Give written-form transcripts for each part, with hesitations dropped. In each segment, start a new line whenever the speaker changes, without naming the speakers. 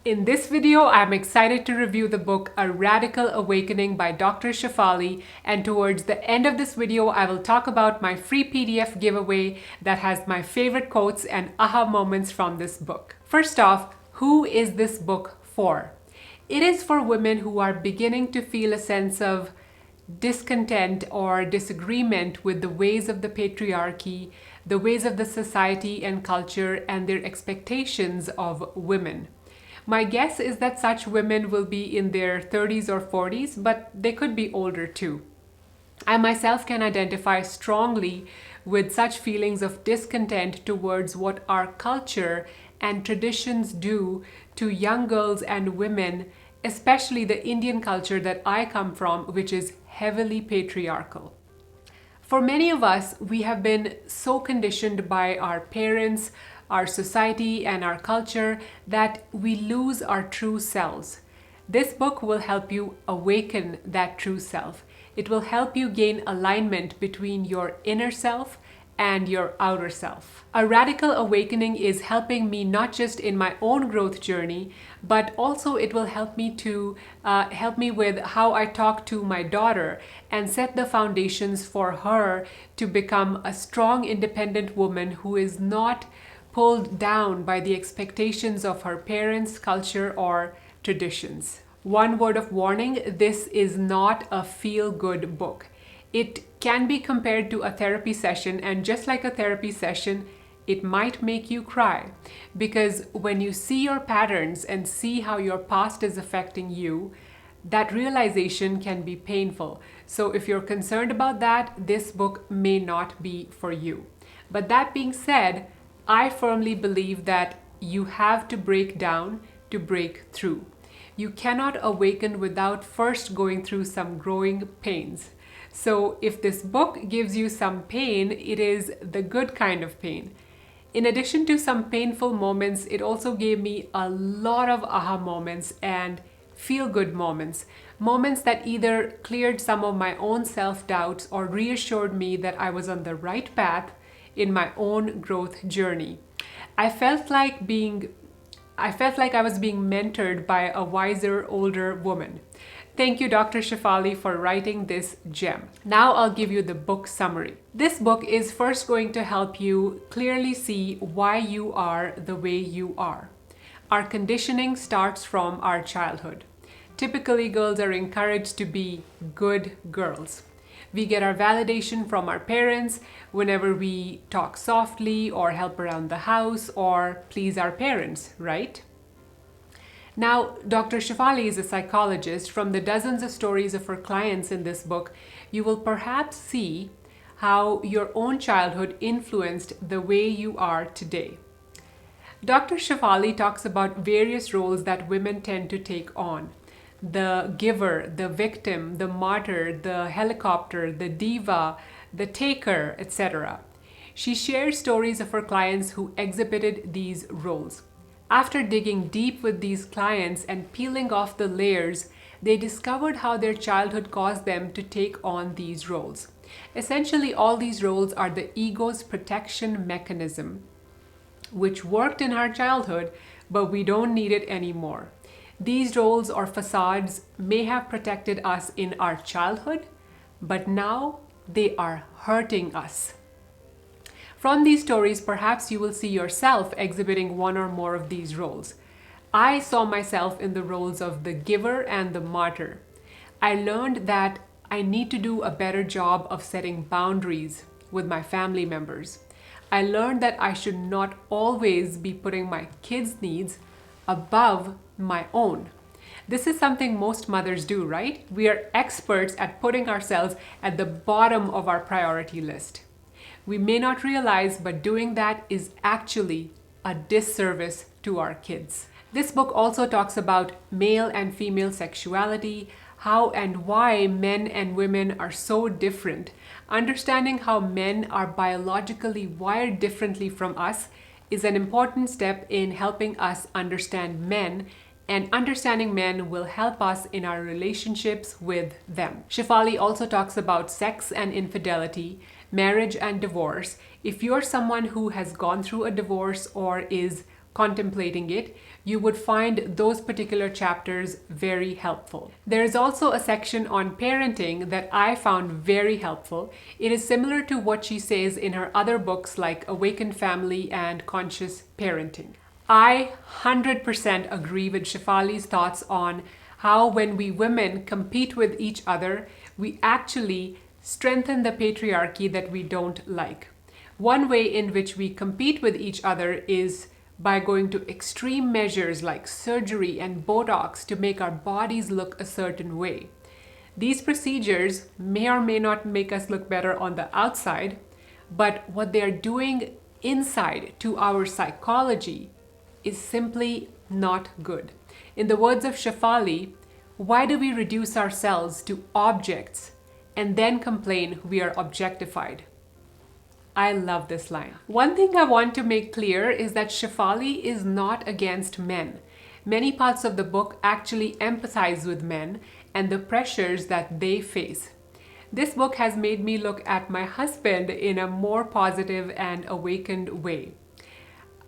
In this video, I'm excited to review the book A Radical Awakening by Dr. Shefali, and towards the end of this video, I will talk about my free PDF giveaway that has my favorite quotes and aha moments from this book. First off, who is this book for? It is for women who are beginning to feel a sense of discontent or disagreement with the ways of the patriarchy, the ways of the society and culture, and their expectations of women. My guess is that such women will be in their 30s or 40s, but they could be older too. I myself can identify strongly with such feelings of discontent towards what our culture and traditions do to young girls and women, especially the Indian culture that I come from, which is heavily patriarchal. For many of us, we have been so conditioned by our parents, our society, and our culture that we lose our true selves. This book will help you awaken that true self. It will help you gain alignment between your inner self and your outer self. A Radical Awakening is helping me not just in my own growth journey, but also it will help me with how I talk to my daughter and set the foundations for her to become a strong, independent woman who is not pulled down by the expectations of her parents, culture, or traditions. One word of warning, this is not a feel-good book. It can be compared to a therapy session, and just like a therapy session, it might make you cry, because when you see your patterns and see how your past is affecting you, that realization can be painful. So if you're concerned about that, this book may not be for you. But that being said, I firmly believe that you have to break down to break through. You cannot awaken without first going through some growing pains. So if this book gives you some pain, it is the good kind of pain. In addition to some painful moments, it also gave me a lot of aha moments and feel-good moments. Moments that either cleared some of my own self-doubts or reassured me that I was on the right path in my own growth journey. I felt like I was being mentored by a wiser, older woman. Thank you, Dr. Shefali, for writing this gem. Now I'll give you the book summary. This book is first going to help you clearly see why you are the way you are. Our conditioning starts from our childhood. Typically, girls are encouraged to be good girls. We get our validation from our parents whenever we talk softly or help around the house or please our parents, right? Now, Dr. Shefali is a psychologist. From the dozens of stories of her clients in this book, you will perhaps see how your own childhood influenced the way you are today. Dr. Shefali talks about various roles that women tend to take on: the giver, the victim, the martyr, the helicopter, the diva, the taker, etc. She shares stories of her clients who exhibited these roles. After digging deep with these clients and peeling off the layers, they discovered how their childhood caused them to take on these roles. Essentially, all these roles are the ego's protection mechanism, which worked in our childhood, but we don't need it anymore. These roles or facades may have protected us in our childhood, but now they are hurting us. From these stories, perhaps you will see yourself exhibiting one or more of these roles. I saw myself in the roles of the giver and the martyr. I learned that I need to do a better job of setting boundaries with my family members. I learned that I should not always be putting my kids' needs above my own. This is something most mothers do, right? We are experts at putting ourselves at the bottom of our priority list. We may not realize, but doing that is actually a disservice to our kids. This book also talks about male and female sexuality, how and why men and women are so different. Understanding how men are biologically wired differently from us is an important step in helping us understand men, and understanding men will help us in our relationships with them. Shefali also talks about sex and infidelity, marriage and divorce. If you're someone who has gone through a divorce or is contemplating it, you would find those particular chapters very helpful. There is also a section on parenting that I found very helpful. It is similar to what she says in her other books like Awakened Family and Conscious Parenting. I 100% agree with Shefali's thoughts on how when we women compete with each other, we actually strengthen the patriarchy that we don't like. One way in which we compete with each other is by going to extreme measures like surgery and Botox to make our bodies look a certain way. These procedures may or may not make us look better on the outside, but what they are doing inside to our psychology is simply not good. In the words of Shefali, why do we reduce ourselves to objects and then complain we are objectified? I love this line. One thing I want to make clear is that Shefali is not against men. Many parts of the book actually empathize with men and the pressures that they face. This book has made me look at my husband in a more positive and awakened way.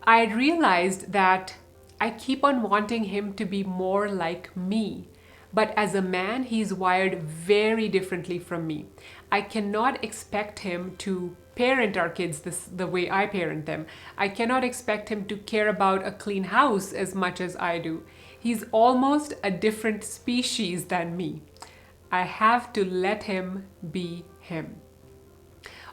I realized that I keep on wanting him to be more like me. But as a man, he's wired very differently from me. I cannot expect him to parent our kids the way I parent them. I cannot expect him to care about a clean house as much as I do. He's almost a different species than me. I have to let him be him.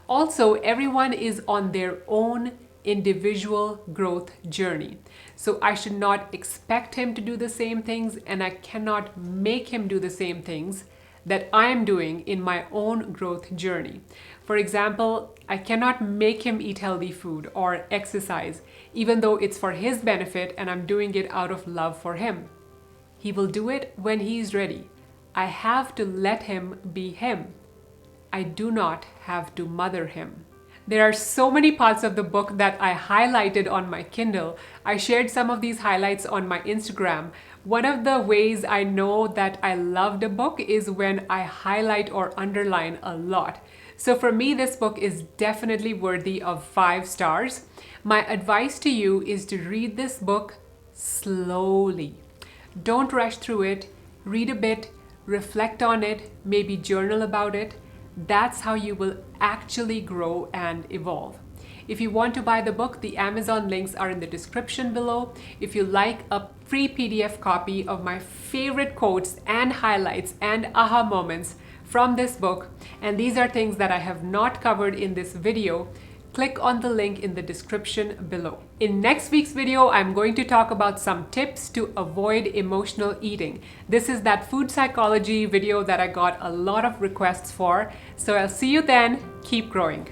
Also, everyone is on their own individual growth journey. So I should not expect him to do the same things, and I cannot make him do the same things that I am doing in my own growth journey. For example, I cannot make him eat healthy food or exercise, even though it's for his benefit and I'm doing it out of love for him. He will do it when he's ready. I have to let him be him. I do not have to mother him. There are so many parts of the book that I highlighted on my Kindle. I shared some of these highlights on my Instagram. One of the ways I know that I loved a book is when I highlight or underline a lot. So for me, this book is definitely worthy of 5 stars. My advice to you is to read this book slowly. Don't rush through it. Read a bit, reflect on it, maybe journal about it. That's how you will actually grow and evolve. If you want to buy the book, the Amazon links are in the description below. If you like a free PDF copy of my favorite quotes and highlights and aha moments from this book, and these are things that I have not covered in this video, click on the link in the description below. In next week's video, I'm going to talk about some tips to avoid emotional eating. This is that food psychology video that I got a lot of requests for. So I'll see you then. Keep growing.